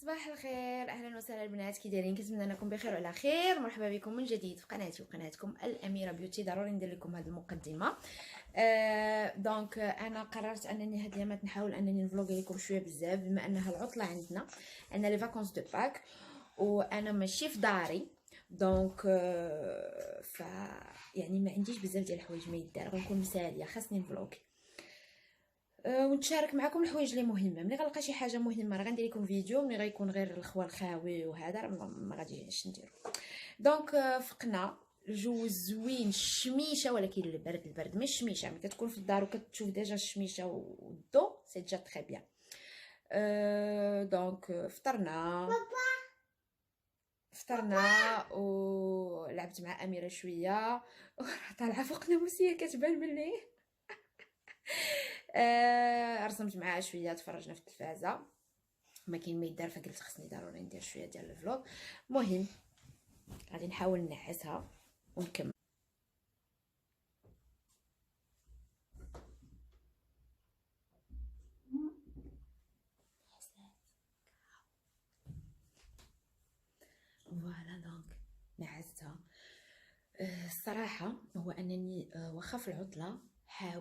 صباح الخير، اهلا وسهلا البنات، كي دايرين؟ كنتمنى انكم بخير وعلى خير. مرحبا بكم من جديد في قناتي وقناتكم الاميره بيوتي. ضروري ندير لكم هذه المقدمه. دونك انا قررت انني هاد الايامات نحاول انني نفلوغي لكم شويه بزاف، بما انها العطله عندنا لي فاكونس دو باك وانا ماشي في داري. دونك ف يعني ما عنديش بزاف ديال الحوايج ما يدار، غنكون مساليه، خاصني نفلوغي ونتشارك معكم الحوايج اللي مهمه. ملي غنلقى شي حاجه مهمه راه غندير لكم فيديو، ملي غيكون غير الخوا الخاوي وهذا راه ما غاديش نديرو. دونك فقنا الجو زوين، الشميشه، ولكن البرد ماشي الشميشه، ملي كتكون في الدار وكتشوف ديجا الشميشه والضو سي ديجا تري بيان. دونك فطرنا ولعبت مع اميره شويه طالعه فوق ناموسيه كتبان مني. رسمت معاها شويه، تفرجنا في التلفازه، ما كاين ما يدار، فقلت خصني ضروري ندير شويه ديال الفلوق. المهم غادي نحاول نعسها ونكمل. فوالا دونك نعستها. الصراحه هو انني واخا في العطله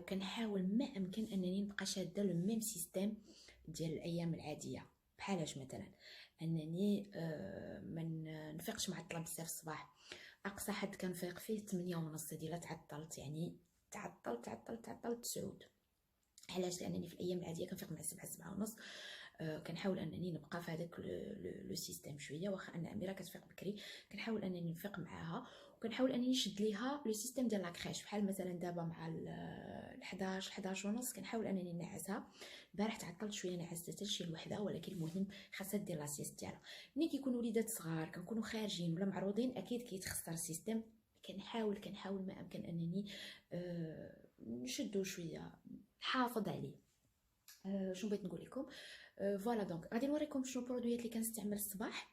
كنحاول ما امكن انني نبقى شاده لو ميم سيستيم ديال الايام العاديه. بحالاش مثلا انني ما نفيقش معطله بزاف الصباح. اقصى حد كنفيق فيه 8:30 ديال تعطلت، يعني تعطلت 9. علاش؟ لانني في الايام العاديه كنفيق مع 7:30. كنحاول انني نبقى في هذاك لو سيستيم شويه، واخا ان اميره كتفيق بكري كنحاول انني نفيق معاها، وكنحاول انني نشد ليها لو سيستيم ديال لاكريش. بحال مثلا دابا مع 11 ونص كنحاول انني نعسها. البارح تعطلت شويه، نعست حتى شي الوحده، ولكن المهم خاصها دير لاسيست ديالها. ملي كيكونوا وليدات صغار كنكونوا خارجين ولا معروضين اكيد كيتخسر السيستيم. كنحاول ما امكن انني نشدو شويه، نحافظ عليه. شنو بغيت نقول لكم؟ فوالا دونك غادي نوريكم شنو البرودويات اللي كنستعمل الصباح،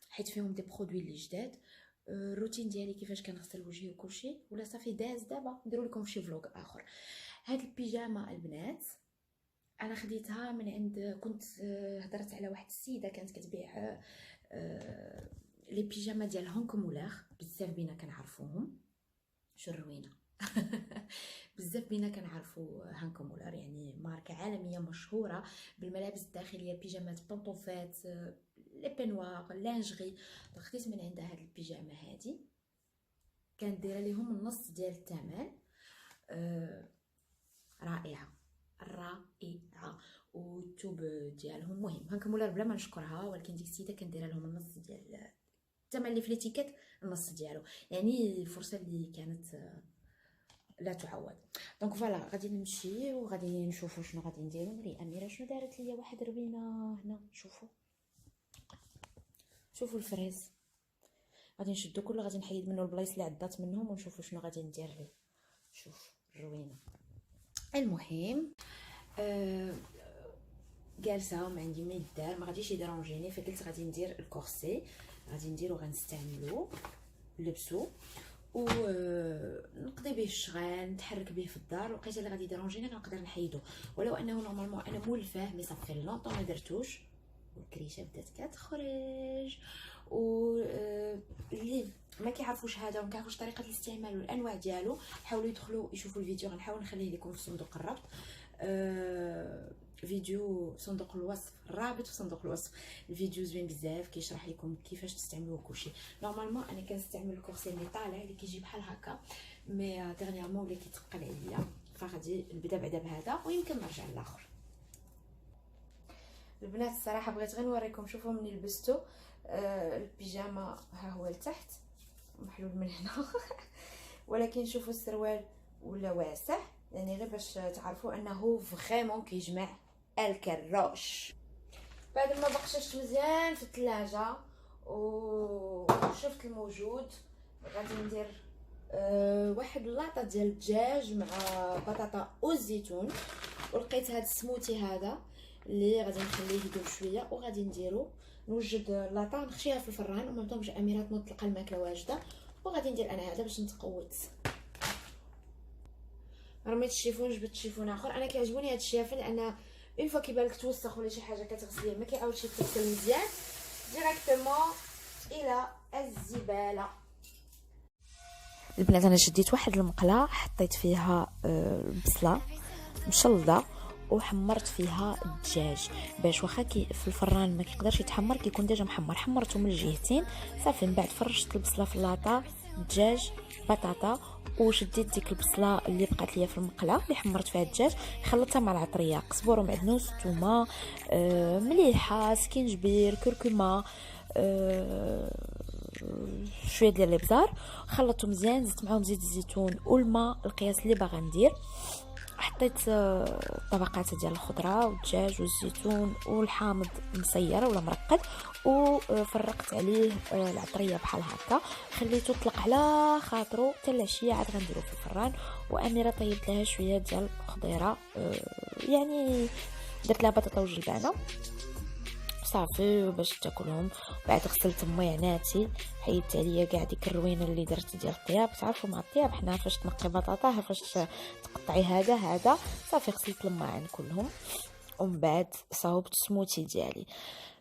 حيت فيهم دي برودوي اللي جداد. الروتين ديالي كيفاش كنغسل وجهي وكلشي، ولا صافي داز دابا نديروا لكم شي فلوق اخر. هاد البيجامه البنات انا خديتها من عند، كنت هضرت على واحد السيده كانت كتبيع لي بيجاما ديال هونك مولار، بزاف بينا كنعرفوهم، شو الروينه. بزاف بينا كنعرفوا هانكو مولار، يعني ماركه عالميه مشهوره بالملابس الداخليه، بيجامات، بونطوفات، لي بينوار، لانجري. خديت من عندها هاد البيجامه هادي، كانت دايره ليهم النص ديال الثمن. رائعه والثوب ديالهم مهم. هانكو مولار بلا ما نشكرها، ولكن ديك السيده كان دايره لهم النص ديال الثمن اللي في ليتيكيت، النص ديالو، يعني الفرصه اللي كانت لا تعوض. دونك فوالا غادي نمشي وغادي نشوفوا شنو غادي نديرو. نوري اميره شنو دارت ليا، واحد روينه هنا. شوفوا الفريز، غادي نشدو كله، غادي نحيد منه البلايص اللي عدات منهم ونشوفوا شنو غادي ندير ليه. شوف الروينه. المهم جالسه وما عندي ما يدار، ما غاديش يدرونجيني، فقلت غادي ندير الكورسي، غادي نديرو، غنستعملو لبسو ونقضي به الشغل، نتحرك به في الدار. وقيته اللي غادي يدرونجيني غنقدر نحيدو، ولو انه نورمالمون انا مولفاه مي صافي لونطون ما درتوش. والكريشه بدات كتخرج، و اللي ما كيعرفوش هذا وما كيعرفوش طريقه الاستعمال والانواع ديالو، حاولوا يدخلوا يشوفوا الفيديو، غنحاول نخليه لكم في صندوق الرابط. فيديو صندوق الوصف، الرابط في صندوق الوصف. الفيديو زوين بزاف، كيشرح لكم كيفاش تستعملوه كلشي. نورمالمون انا كنستعمل الكورسي اللي طالع اللي كيجي بحال هكا، مي ديرنييرمون ولا كيتقل عليا، فغادي نبدا بعدا بهذا ويمكن نرجع للاخر. البنات الصراحه بغيت غير نوريكم، شوفوا مني لبستو البيجامه ها هو لتحت محلول من هنا ولكن شوفوا السروال ولا واسع، يعني غير باش تعرفوا انه فريمون كيجمع الكروش. بعد ما بقششت مزيان في الثلاجه وشفت الموجود، غادي ندير واحد لاطه ديال الدجاج مع بطاطا والزيتون، ولقيت هذا السموتي هذا اللي غادي نخليه يذوب شويه، وغادي نديرو نوجد لاطه نخشيها في الفران وما نطومش اميره تنوض تلقى الماكله واجده، وغادي ندير انا هذا باش نتقوت. رميت الشيفون، جبت شيفون اخر. انا كيعجبوني هاد الشيافن لان اون فوا كيبان لك توسخ ولا شي حاجه كتغسليه ما كيعاودش يتغسل مزيان، ديريكتومون الى الزباله. البنات انا شديت واحد المقله حطيت فيها البصله مشلضه وحمرت فيها الدجاج باش واخا في الفران ما كيقدرش يتحمر كيكون ديجا محمر. حمرته من الجهتين صافي. من بعد فرشت البصله في اللاطه، الدجاج، بطاطا، وشديت ديك البصله اللي بقات ليا في المقله اللي حمرت فيها الدجاج خلطتها مع العطريه، قزبر ومعدنوس، ثومه، مليحه، سكينجبير، كركمه، شويه ديال الابزار. خلطتهم مزيان، زدت معاهم زيت الزيتون والماء القياس اللي باغا ندير. حطيت طبقات ديال الخضره والدجاج والزيتون والحامض مسير ولا مرقد، وفرقت عليه العطريه بحال هكا. خليته طلق على خاطرو حتى العشيه عاد غنديرو في الفران. واميره طيبت لها شويه ديال الخضيره، يعني درت لها بطاطا وجلبانه صافي باش تاكلهم. بعد غسلت مويعناتي، حيدت عليا كاع ديك الروينه اللي درت ديال الطياب. تعرفوا مع الطياب حنا فاش تنقي بطاطا فاش تقطعي هذا صافي. غسلت الماعن كلهم ومن بعد صاوبت سموتي ديالي.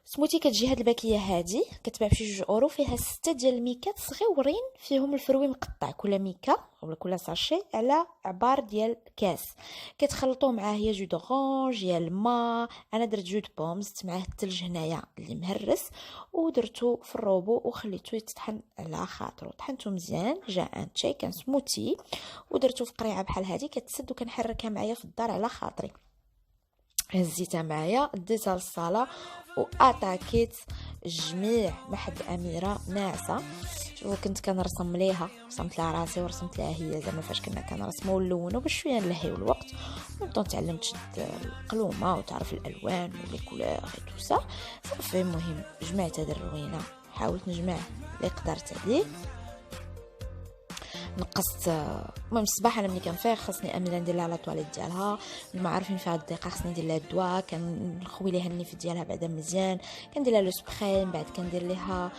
سموتي كتجي هاد الباكيه هادي كتباع بشي 2 اورو، فيها 6 ديال الميكات صغيورين فيهم الفروي مقطع، كل ميكا ولا كل ساشي على عبار ديال كاس. كتخلطوه معاه يا جو دورانج يا الماء. انا درت جو بوم، زدت معاه الثلج هنايا اللي مهرس ودرتو في الروبو وخليته يتطحن على خاطرو. طحنته مزيان، جا ان تشاي كان سموتي، ودرتو في قريعه بحال هادي كتسد وكنحركها معايا في الدار على خاطري. هزيتها معايا ديتها للصاله واتاكيت الجميع محد اميره ناعسه. شوفوا كنت كنرسم ليها، رسمت لها راسي ورسمت لها هي زعما فاش كنا كنرسموا ونلونوا باش شويه نلهيو الوقت. ومن تعلمت تشد القلومه وتعرف الالوان ولي كولور اي تو سا صافي. المهم جمعت هاد الروينه، حاولت نجمع اللي قدرت عليه. نقصت. المهم الصباح انا ملي كنفيق خاصني اميره ندير لها لا طواليت ديالها، ما عارفين فيها الدقيقه خاصني ندير لها الدواء، كنخوي ليها النيف ديالها بعدا مزيان، كندير لها لو سبراي، من بعد كندير ليها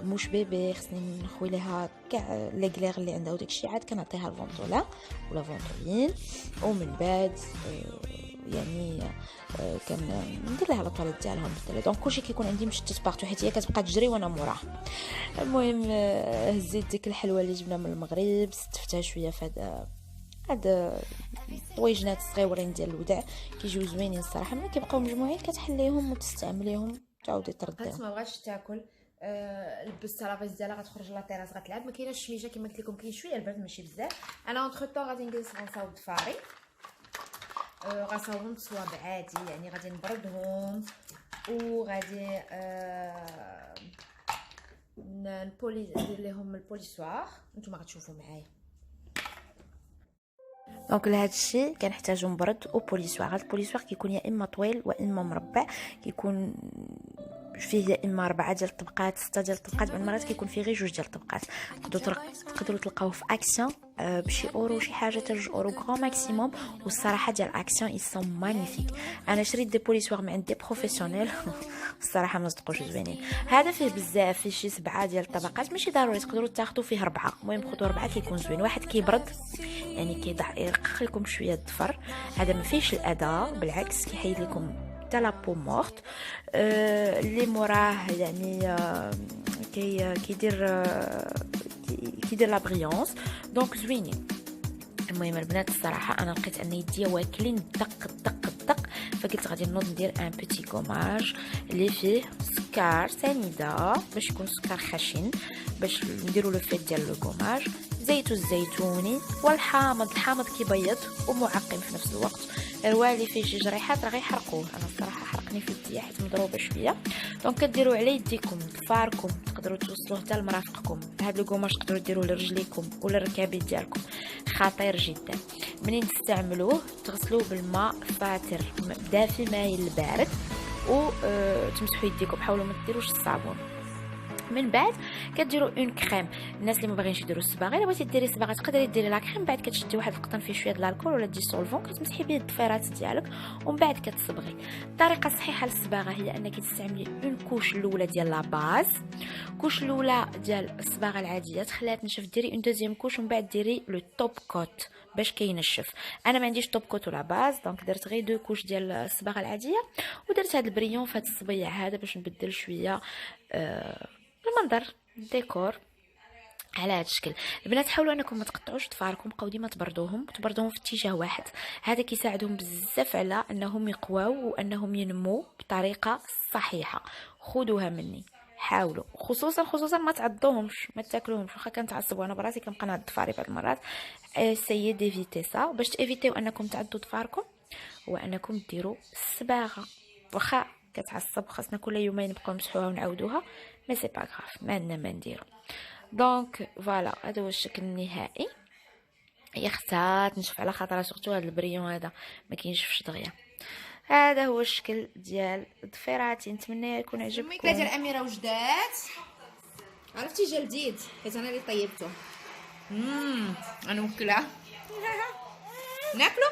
موش بيبي، خاصني نخوي لها كاع لي كلير اللي عندها وداكشي. عاد كنعطيها الفونتولا ولا فونتولين، ومن بعد يعني ندير لها لاطواليت ديالها ونبدل. دونك كلشي كيكون عندي مشتت بارتو حيت هي كتبقى تجري وانا موراها. المهم هزيت ديك الحلوه اللي جبنا من المغرب، ستفتها شويه في هاد طويجنات صغيورين ديال الوداع كيجيو زوينين الصراحه. ملي كيبقاو مجموعين كتحليهم وتستعمليهم تعاودي ترديهم. ما بغاتش تاكل لبست لافيز ديالها غتخرج لا تيراس غتلعب. ما كايناش الشميجه كما قلت لكم، كاين شويه البرد ماشي بزاف. انا اونتر طون غادي نجلس غنصاوب فاري، غنصاوبهم بصواب عادي يعني غادي نبردهم وغادي نبولي ندير لهم البوليسوار. نتوما غتشوفوا معايا. دونك لهذا الشيء كنحتاجو مبرد وبوليسوار. هذا البوليسوار كيكون يا اما طويل واما مربع، كيكون فيه يا اما 4 ديال الطبقات 6 ديال الطبقات، بعض المرات كيكون فيه غير 2 ديال الطبقات. تقدروا تلقاوه في اكسيون بشي اورو شي حاجه حتى 2 اورو غران ماكسيموم. والصراحه ديال اكسيون يسون مانيفيك. انا شريت دي بوليسوار من عند دي بروفيسيونيل الصراحه ما صدقوش زوينين. هذا فيه بزاف، فيه شي 7 ديال الطبقات، ماشي ضروري تقدروا تاخذوا فيه 4. المهم خذوا 4 كيكون زوين. واحد كيبرد يعني كيرقق لكم شويه الظفر، هذا ما فيهش الاذى بالعكس كيحيد لكم حتى لا بو مورت. اللي موراه يعني كيدير لا بريونس دونك زوينين. المهم البنات الصراحه انا لقيت ان يديا واكلين دق فقلت غادي نوض ندير ان بوتي كوماج اللي فيه سكر سنيده باش يكون سكر خشن باش نديروا لو فيت ديال لو كوماج، زيت الزيتوني والحامض. الحامض كيبيض ومعقم في نفس الوقت. الرواح اللي فيه شي جريحات راه غيحرقوه، انا الصراحه حرقني في يديا حيت مضروبه شويه. دونك كديروا على يديكم ضفاركم، تقدروا توصلوه حتى لمرافقكم. هذا الكوماج تقدروا ديروه لرجليكم ولا الركابيت ديالكم، خطير جدا. منين تستعملوه تغسلوه بالماء فاتر دافي مايل بارد وتمسحوا يديكم، حاولوا ما ديروش الصابون. من بعد كديروا اون كريم. الناس اللي ما باغينش يديروا الصباغه، الا بغيتي ديري الصباغه تقدري ديري لا كريم، بعد كتشدي واحد القطن فيه شويه د الكحول ولا دي سولفون، كتمسحي به الضفيرات ديالك ومن بعد كتصبغي. الطريقه الصحيحه للصباغه هي انك تستعملي اون كوش الاولى ديال لا باز، كوش الاولى ديال الصباغه العاديه تخليها تنشف، ديري اون دوزيام كوش ومن بعد ديري لو توب كوت باش كينشف. انا ما عنديش توب كوت ولا باز، دونك درت غير دو كوش ديال الصباغه العاديه ودرت هذا البريون في هذا الصبيع هذا باش نبدل شويه المنظر الديكور على هذا الشكل. البنات حاولوا انكم ما تقطعوش ضفاركم، بقاو ديما تبردوهم في اتجاه واحد، هذا كيساعدهم بزاف على انهم يقواو وانهم ينمو بطريقه صحيحه. خذوها مني، حاولوا خصوصا ما تعضوهمش، ما تاكلوهمش، واخا كنتعصبوا انا براسي كنبقى نعض ضفاري بعض المرات. سيي ديفيتي سا باش تيفيتيو انكم تعضوا ضفاركم، هو انكم ديروا الصباغه. واخا كتعصب خاصنا كل يومين نبقاو نمسحوها ونعاودوها، مي سي با غاف، ما عندنا ما نديرو. دونك فوالا هذا هو الشكل النهائي. هي خصها تنشف على خاطرها، سورتو هذا البريون هذا ما كينشفش دغيا. هذا هو الشكل ديال الضفيراتي، نتمنى يكون عجبكم. الماكله ديال اميره وجدات، عرفتي جا لذيذ حيت انا اللي طيبته. انا وكلها ناكلو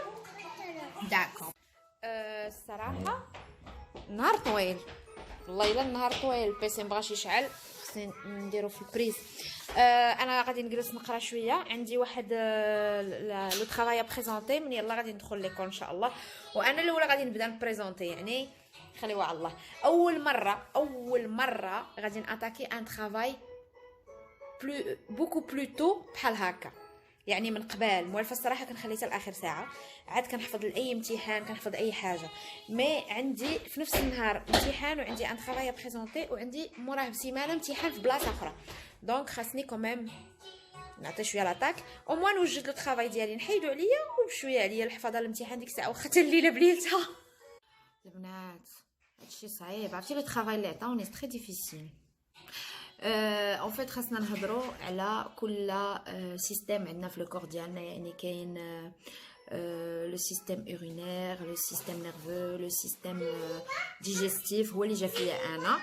داكو. الصراحه نهار طويل والله، الا النهار طويل، البيسي مبغاش يشعل، خصني نديرو في البريز. انا غادي نجلس نقرا شويه، عندي واحد لو طرافاي بريزونتي من يلا غادي ندخل ليكول ان شاء الله، وانا الاولى غادي نبدا نبريزونتي، يعني خليوها على الله. اول مره غادي ناتاكي ان طرافاي بوكو بلو تو بحال هكا، يعني من قبل موالفه الصراحه كنخليتها لاخر ساعه، عاد كنحفظ لاي امتحان، كنحفظ اي حاجه. مي عندي في نفس النهار امتحان، وعندي ان طرافاي بريزونتي، وعندي موراه بسيمانه امتحان في بلاصه اخرى، دونك خاصني كوميم نعطي شويه لاطاك او موان نوجد لو طرافاي ديالي، نحيدو عليا وبشويه عليا الحفاظه الامتحان ديك الساعه، واخا حتى الليله بليلتها. البنات هادشي صعيب، عرفتي لو طرافاي اللي عطاوني سي تري ديفيسيل. اون فيت خاصنا نهضروا على كل سيستيم عندنا في الكور ديالنا، يعني كاين لو سيستيم اورينير، لو سيستيم نيرفو، لو سيستيم ديجستيف، هو اللي جا فيا انا،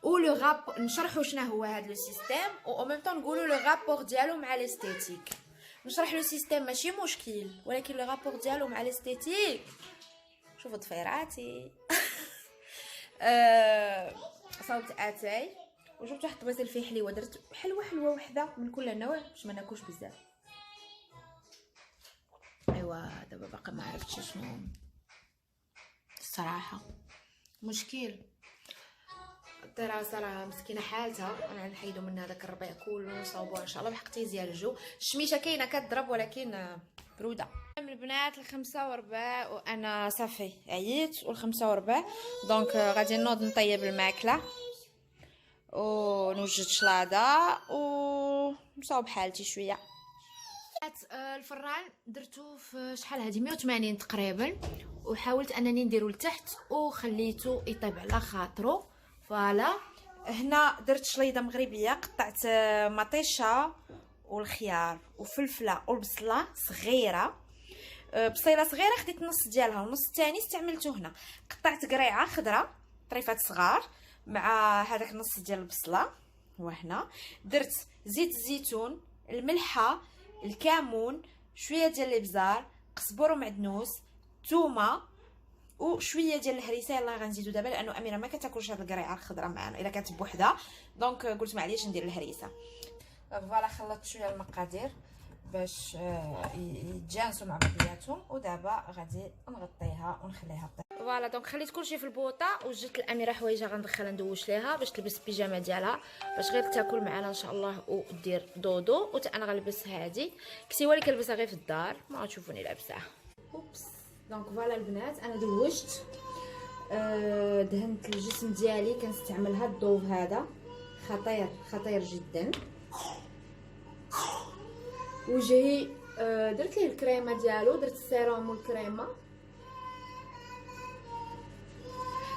و لو راب نشرحوا شنو هو هذا لو سيستيم، و ميم طون نقولوا لو رابور ديالو مع الاستيتيك. نشرح لو سيستيم ماشي مشكل، ولكن لو رابور ديالو مع الاستيتيك شوفوا ضفيراتي. صوبت اتاي وجبت واحد الطبيصيل فيه حليوه، درت حلوه وحده من كل نوع باش ما ناكلش بزاف. ايوا دابا باقا ما عرفتش شنو الصراحه مشكل. الدراسه راه مسكينه حالتها، انا نحيدو منها داك الربيع كله ونصاوبوها ان شاء الله بحق تيزيال الجو. الشميشه كاينه كتضرب ولكن بروده. من البنات الخمسة وربع وانا صافي عييت، والخمسة وربع دونك غادي نوض نطيب الماكله ونوجد شلاضه ونصاوب حالتي شويه. الفران درتو في شحال هادي 180 تقريبا، وحاولت انني نديرو لتحت وخليته يطيب على خاطرو. فوالا هنا درت شليضه مغربيه، قطعت مطيشه والخيار وفلفله والبصله صغيره، بصيله صغيره خديت نص ديالها والنص الثاني استعملته هنا. قطعت قريعه خضراء طريفات صغار مع هذاك النص ديال البصله، وهنا درت زيت الزيتون، الملحه، الكمون، شويه ديال الابزار، قزبر ومعدنوس، ثومه وشويه ديال الهريسه. يلاه غنزيدو دابا لانه اميره ما كتاكلش هاد القريعه الخضراء معنا الا كانت بوحدها، دونك قلت معليش ندير الهريسه. فوالا خلطت شويه المقادير باش يتجانسوا مع بعضياتهم، ودابا غادي نغطيها ونخليها طيب. فوالا دونك خليت كلشي في البوطه، وجدت الاميره حوايجها غندخلها ندوش ليها باش تلبس البيجامه ديالها باش غير تاكل معنا ان شاء الله ودير دودو. وتا انا غنلبس هادي كسيوه اللي كنلبسها غير في الدار، ما غتشوفوني لابساها. اوبس دونك فوالا البنات انا دوشت، دهنت الجسم ديالي، كنستعمل هاد الضوف هذا خطير جدا. وجهي درت ليه الكريمه ديالو، درت السيروم والكريمه.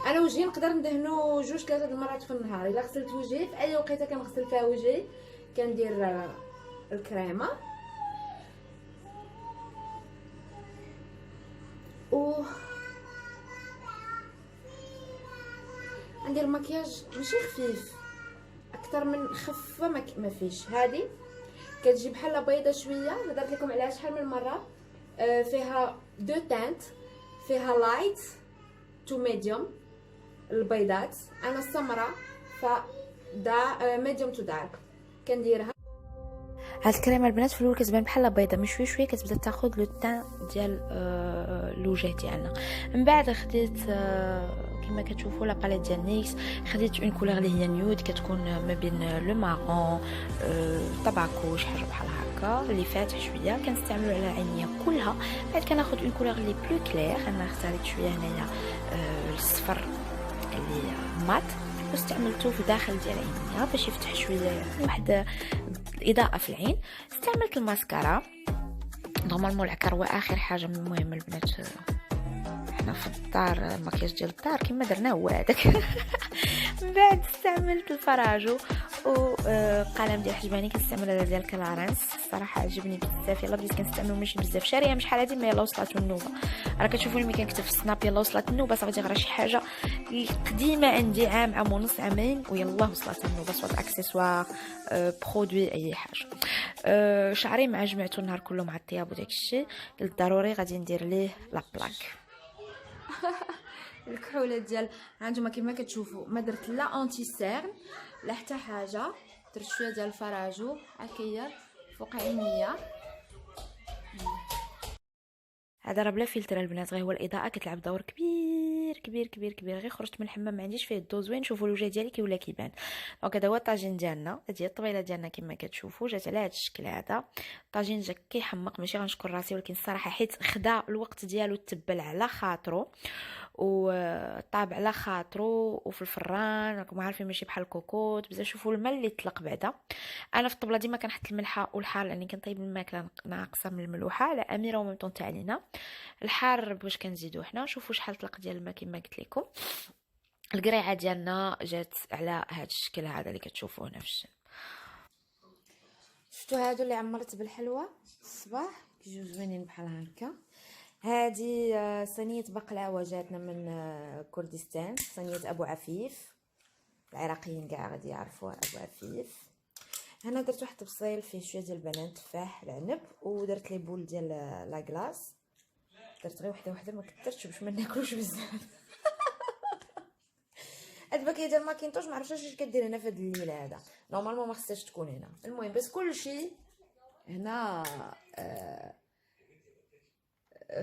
انا وجهي نقدر ندهنو 2-3 المرات في النهار، الا غسلت وجهي في اي وقيته كنغسل فيها وجهي كندير الكريمه. ندير المكياج ماشي خفيف، اكثر من خفه ما فيش. هذه كتجي بحال بيضه شويه، هضرت لكم عليها شحال من مره. فيها دو تانت، فيها لايت تو ميديوم البيضات، انا السمراء فدا ميديوم تو دارك كنديرها. هاد الكريمه البنات في الاول كتبان بحال بيضه، من شويه شويه كتبدا تاخذ لو تان ديال الوجه ديالنا. من بعد خديت كما كتشوفوا لا باليت ديال نيكس، خديت اون كولور اللي هي نيود كتكون ما بين لو مارون طباكو شي حاجه بحال هكا اللي فاتح شويه، كنستعملو على عينيا كلها. بعد كناخذ اون كولور اللي بلو كلير، انا اختاريت شويه هنايا الصفر اللي مات واستعملته في داخل ديال عينيا باش يفتح شويه واحد الاضاءه في العين. استعملت الماسكارا، نورمالمون العكر هو اخر حاجه من المهم البنات، حنا في الدار المكياج ديال الدار كما درنا هو هذاك. من بعد استعملت الفراجو وقلم ديال حجباني، كنستعمل هذا ديال كلارنس، الصراحه عجبني بزاف. يلا بديت كنستعملو ماشي بزاف، شاريه شحال هادي ما يلا وصلت النوبه. راه كتشوفوني ملي كنكتب في السناب يلا وصلت النوبه، صافي غير شي حاجه قديمه عندي عام ونص عامين ويلا وصلت النوبه، سواء اكسسوار برودوي اي حاجه. شعري مع جمعته النهار كله مع الطياب وداك الشيء، قلت ضروري غادي ندير ليه لا بلاك. الكحوله ديال هانتوما كما كتشوفوا ما درت لا اونتي سيرن لا حتى حاجه، درت شويه ديال الفراجو هكايا فوق عينيا. هذا راه بلا فلتر البنات، غير هو الاضاءه كتلعب دور كبير كبير كبير كبير. غير خرجت من الحمام ما عنديش فيه الضو زوين، شوفوا الوجه ديالي كيولا كيبان. دونك هذا هو الطاجين ديالنا، هذه هي الطبيله ديالنا كما كتشوفوا، جات على هذا الشكل هذا. الطاجين جا كيحمق، ماشي غنشكر راسي ولكن الصراحه حيت خدا الوقت ديالو تبل على خاطرو وطاب على خاطرو وفي الفران، راكم عارفين ماشي بحال الكوكوط بزاف. شوفوا الماء اللي طلق بعدا. انا في الطبله ديما كنحط الملحه والحار لاني كنطيب الماكله ناقصه من الملوحه على اميره وممتون تاع علينا. الحار باش كنزيدو حنا. شوفوا شحال طلق ديال الماء كما قلت لكم. القريعه ديالنا جات على هذا الشكل هذا اللي كتشوفوه هنا في الشم. شفتوا هادو اللي عمرت بالحلوى الصباح كيجيو زوينين بحال هكا. هذه صينيه بقلاوه جاتنا من كردستان، صينيه ابو عفيف، العراقيين كاع غادي يعرفوها ابو عفيف. هنا درت واحد البصيل فيه شويه ديال البنان تفاح العنب، ودرت لي بول ديال لا كلاص، درت غير وحده ما كثرتش باش ما ناكلوش بزاف. هاد الباكيه ديال ماكينتوش ما عرفتش اش كدير هنا في هاد الليل هذا، نورمالمون ما خصهاش تكون هنا. المهم بس كلشي هنا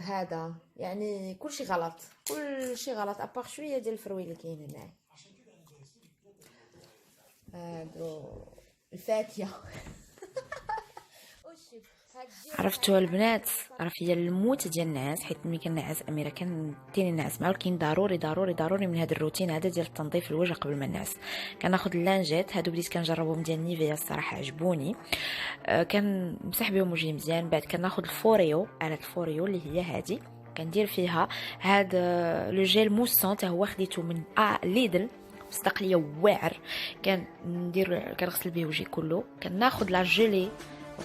هذا يعني كلشي غلط، كلشي غلط ابار شويه ديال الفروي اللي كاين هنا. هادو الفاكهه. عرفتوا البنات، راه فيا الموت ديال النعاس، حيت ملي كنعس اميره كندير النعاس معاه، ولكن ضروري ضروري ضروري من هذا الروتين هذا ديال تنظيف الوجه قبل ما نعس. كناخذ اللانجيت هادو بديت كنجربهم ديال نيفيا، الصراحه عجبوني، كنمسح بهم وجهي مزيان. بعد كناخذ الفوريو، آلة الفوريو اللي هي هذه، كندير فيها هاد لو جيل موسون تا هو خديته من ليدل، صدق ليا واعر. كنغسل به وجهي كله. كناخذ لا جيلي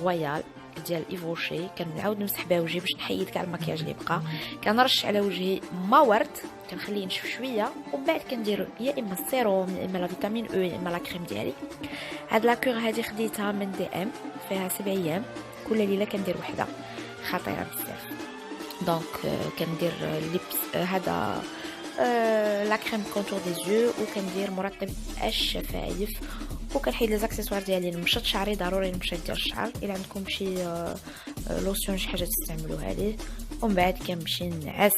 رويال ديال ايفوشي، كنعاود نمسح بها وجهي باش نحيد كاع المكياج اللي بقى. كنرش على وجهي ما ورد، كنخليه ينشف شويه، ومن بعد كندير يا اما السيروم يا اما لا فيتامين او يا اما لا كريم ديالي. هاد لاكور هادي خديتها من دي ام، فيها 7 ايام، كل ليله كندير وحده، خطيره بزاف. دونك كندير ليبس هذا لا كريم كونتور دي زيو، وكندير مرطب الشفايف، وكنحيد لي زاكسيسوار ديالي. نمشط شعري ضروري نمشط ديال الشعر، الا عندكم شي لوسيون شي حاجه تستعملوها عليه. ومن بعد كنمشي نعس